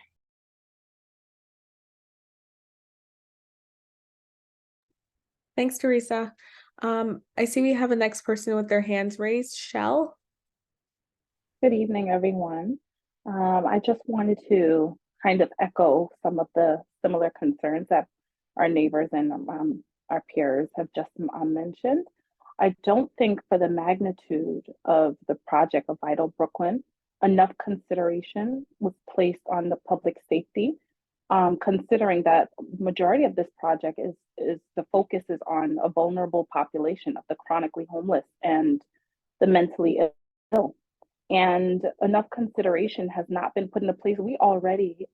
Thanks, Teresa. I see we have a next person with their hands raised. Shell. Good evening, everyone. I just wanted to kind of echo some of the similar concerns that our neighbors and our peers have just mentioned. I don't think for the magnitude of the project of Vital Brooklyn, enough consideration was placed on the public safety, considering that majority of this project is the focus is on a vulnerable population of the chronically homeless and the mentally ill. And enough consideration has not been put into place. We already,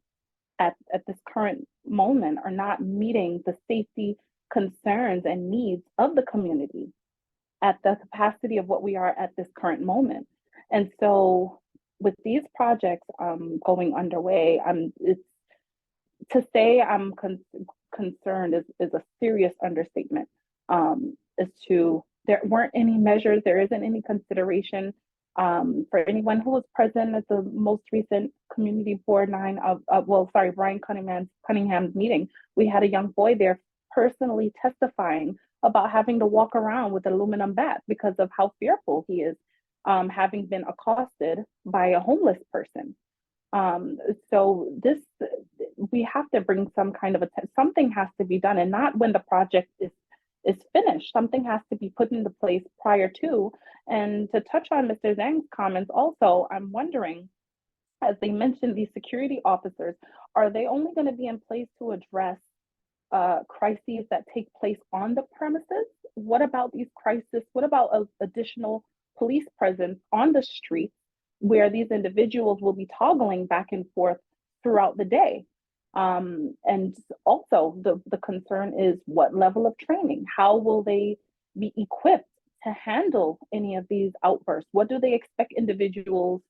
at this current moment, are not meeting the safety concerns and needs of the community at the capacity of what we are at this current moment. And so with these projects going underway, to say I'm concerned is a serious understatement. As to there weren't any measures, there isn't any consideration. For anyone who was present at the most recent Community Board 9 Brian Cunningham's meeting, we had a young boy there personally testifying about having to walk around with an aluminum bat because of how fearful he is, having been accosted by a homeless person. So we have to bring some kind of something has to be done, and not when the project is finished. Something has to be put into place prior to. And to touch on Mr. Zhang's comments also, I'm wondering, as they mentioned, these security officers, are they only going to be in place to address crises that take place on the premises? What about these crises? What about additional police presence on the streets where these individuals will be toggling back and forth throughout the day? And also the concern is what level of training? How will they be equipped to handle any of these outbursts? What do they expect individuals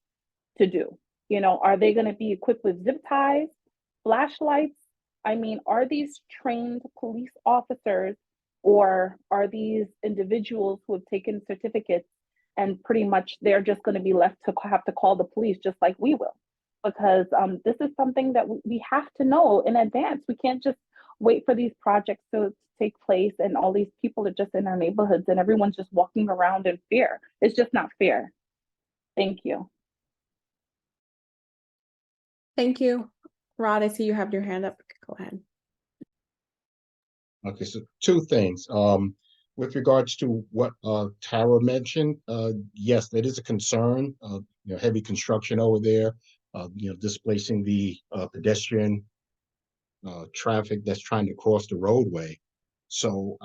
to do? You know, are they going to be equipped with zip ties, flashlights? I mean, are these trained police officers, or are these individuals who have taken certificates and pretty much they're just going to be left to have to call the police just like we will? Because this is something that we have to know in advance. We can't just wait for these projects to take place and all these people are just in our neighborhoods and everyone's just walking around in fear. It's just not fair. Thank you. Thank you. Rod, I see you have your hand up. Go ahead. Okay, so two things. With regards to what Tara mentioned, yes, that is a concern. Heavy construction over there, displacing the pedestrian traffic that's trying to cross the roadway. So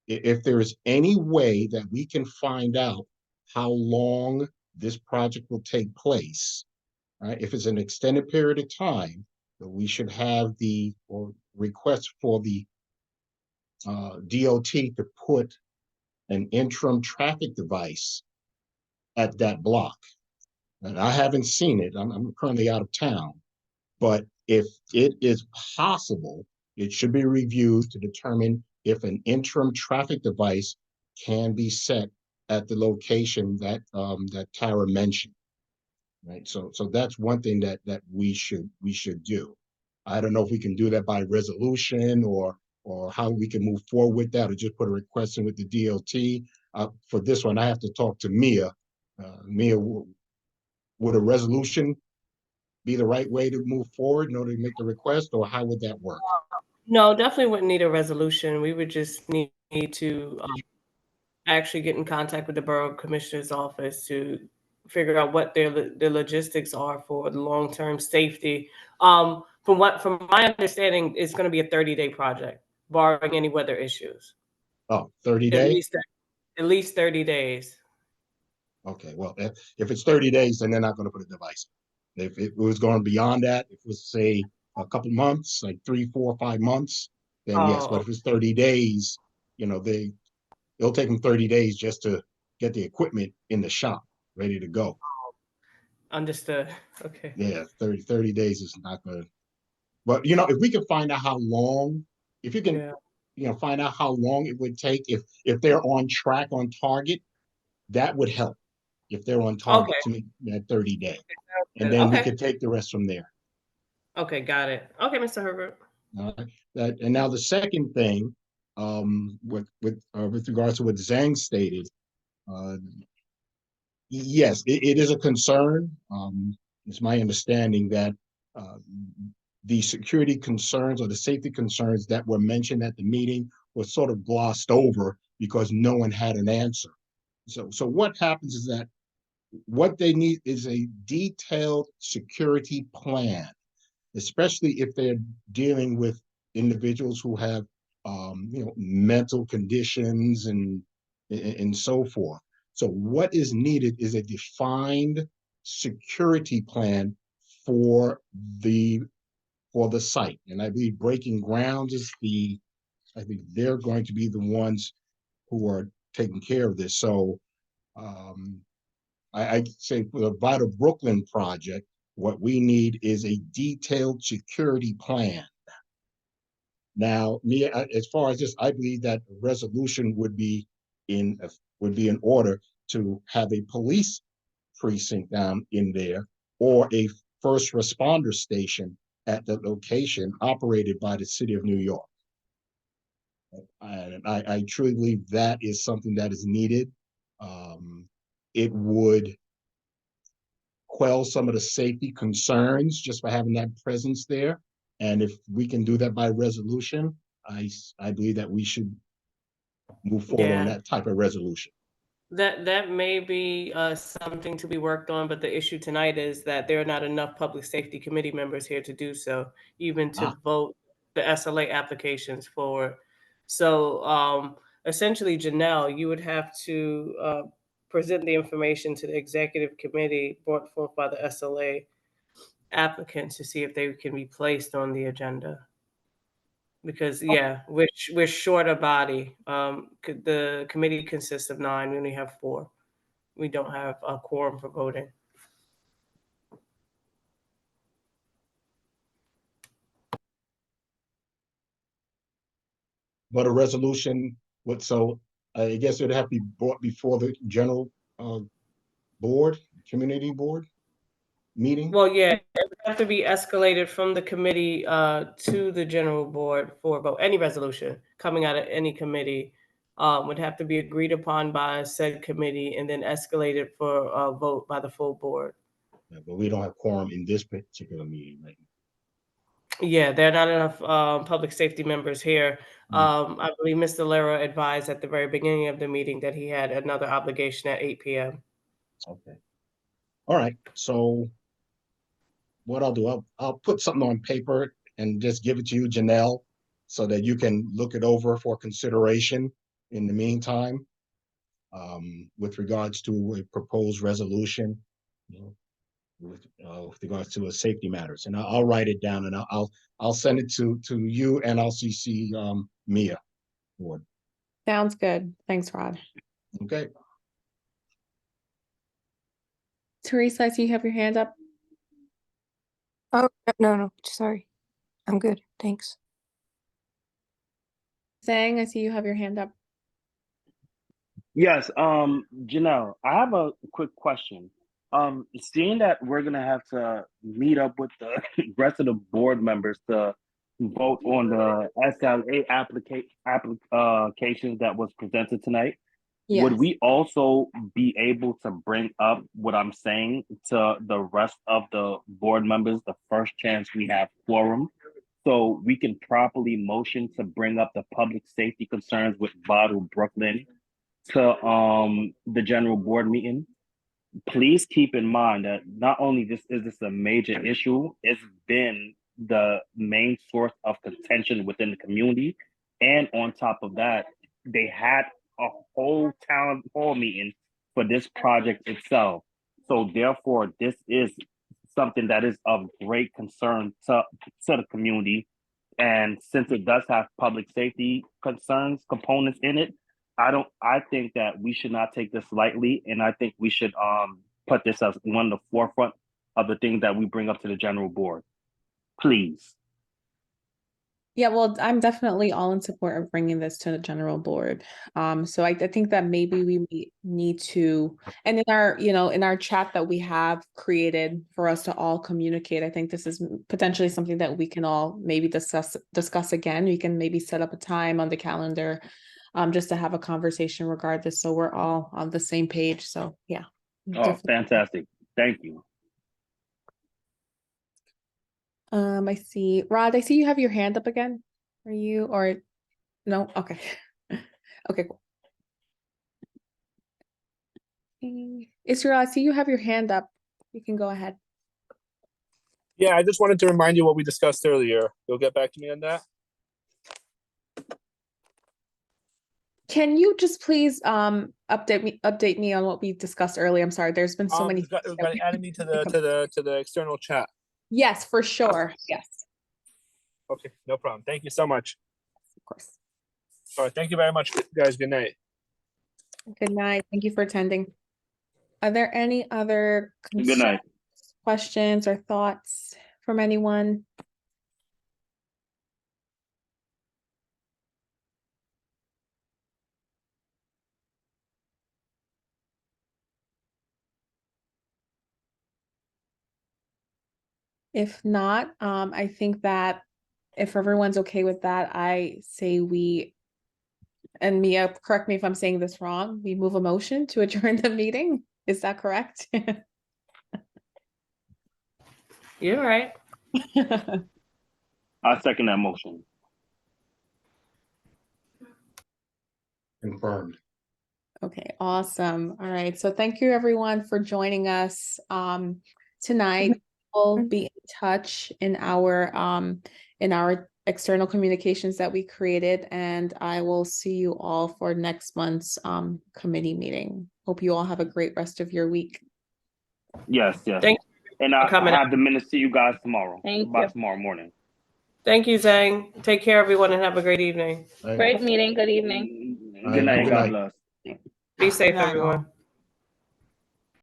if there is any way that we can find out how long this project will take place, right? If it's an extended period of time, we should have or request for the DOT to put an interim traffic device at that block. And I haven't seen it. I'm currently out of town. But if it is possible, it should be reviewed to determine if an interim traffic device can be set at the location that that Tara mentioned. Right. So that's one thing that we should do. I don't know if we can do that by resolution or how we can move forward with that, or just put a request in with the DOT. For this one, I have to talk to Mia. Mia, would a resolution be the right way to move forward in order to make the request, or how would that work? No, definitely wouldn't need a resolution. We would just need to actually get in contact with the Borough Commissioner's office to figure out what their logistics are for the long-term safety. From my understanding, it's going to be a 30-day project, barring any weather issues. Oh, 30 At days? least 30 days. Okay, well, if it's 30 days, then they're not gonna put a device. If it was going beyond that, if it was, say, a couple months, like 3, 4, 5 months, then yes, but Oh, if it's 30 days, you know, it'll take them 30 days just to get the equipment in the shop, ready to go. understood. Okay. Yeah, 30 days is not gonna, but you know, if we can find out how long, if you can, Yeah. you know, find out how long it would take, if they're on track, on target, that would help. If they're on target Okay. to meet that 30-day. And Good. then we Okay. could take the rest from there. Okay, got it. Okay, Mr. Herbert. All right. And now the second thing, with regards to what Zhang stated, uh, yes, it is a concern. It's my understanding that uh, the security concerns or the safety concerns that were mentioned at the meeting were sort of glossed over because no one had an answer. So what happens is that what they need is a detailed security plan, especially if they're dealing with individuals who have you know, mental conditions and so forth. So what is needed is a defined security plan for the site. And I believe Breaking Grounds is I think they're going to be the ones who are taking care of this. So I'd say for the Vital Brooklyn project, what we need is a detailed security plan. Now, me, as far as this, I believe that a resolution would be in order to have a police precinct down in there or a first responder station at the location operated by the city of New York. And I truly believe that is something that is needed. It would quell some of the safety concerns just by having that presence there. And if we can do that by resolution, I believe that we should move forward on Yeah. that type of resolution. That may be something to be worked on, but the issue tonight is that there are not enough public safety committee members here to do so, even to vote the SLA applications forward. So essentially, Janelle, you would have to present the information to the executive committee brought forth by the SLA applicants to see if they can be placed on the agenda. Because yeah, we're short a body. The committee consists of 9. We only have 4. We don't have a quorum for voting. But a resolution would, so I guess it would have to be brought before the general board, community board meeting. Well, yeah, it would have to be escalated from the committee to the general board for a vote. Any resolution coming out of any committee would have to be agreed upon by said committee and then escalated for a vote by the full board. Yeah, but we don't have quorum in this particular meeting right now. Yeah, there are not enough public safety members here. I believe Mr. Lera advised at the very beginning of the meeting that he had another obligation at 8 p.m. Okay. All right. So what I'll do, I'll put something on paper and just give it to you, Janelle, so that you can look it over for consideration in the meantime, with regards to a proposed resolution, you know, with regards to a safety matters. And I'll write it down and I'll send it to you and I'll CC Mia. Ward. Sounds good. Thanks, Rod. Okay. Teresa, I see you have your hand up. Oh, no, sorry. I'm good. Thanks. Zhang, I see you have your hand up. Yes, Janelle, I have a quick question. Seeing that we're gonna have to meet up with the rest of the board members to vote on the SLA applications that was presented tonight, would Yes. we also be able to bring up what I'm saying to the rest of the board members the first chance we have quorum? So we can properly motion to bring up the public safety concerns with Vital Brooklyn to the general board meeting? please keep in mind that not only is this a major issue, it's been the main source of contention within the community. And on top of that, they had a whole town hall meeting for this project itself. So therefore, this is something that is of great concern to the community. And since it does have public safety components in it, I think that we should not take this lightly. And I think we should put this as one of the forefront of the things that we bring up to the general board. Please. Yeah, well, I'm definitely all in support of bringing this to the general board. So I think that maybe we need to, and in our, in our chat that we have created for us to all communicate, I think this is potentially something that we can all maybe discuss again. We can maybe set up a time on the calendar, just to have a conversation regardless, so we're all on the same page. So yeah. Oh, definitely. fantastic. Thank you. I see, Rod, I see you have your hand up again. Are you, or no? Okay. Okay, cool. Israel, I see you have your hand up. You can go ahead. Yeah, I just wanted to remind you what we discussed earlier. You'll get back to me on that. Can you just please update me on what we discussed earlier? I'm sorry, there's been so many. Adding me to the external chat. Yes, for sure. Yes, Okay, no problem. Thank you so much. of course. All right, thank you very much, guys. Good night. Good night. Thank you for attending. Are there any other Good night. questions or thoughts from anyone? If not, I think that if everyone's okay with that, I say we, and Mia, correct me if I'm saying this wrong, we move a motion to adjourn the meeting. Is that correct? You're right. I second that motion. Confirmed. Okay, awesome. All right. So thank you everyone for joining us tonight. We'll be in touch in our external communications that we created, and I will see you all for next month's committee meeting. Hope you all have a great rest of your week. Yes, yes. Thank And for I coming have the minutes to you guys tomorrow. Thank By you. tomorrow morning. Thank you, Zhang. Take care, everyone, and have a great evening. Great meeting. Good evening. Good night. Good God night. bless. Be safe, Good night. everyone.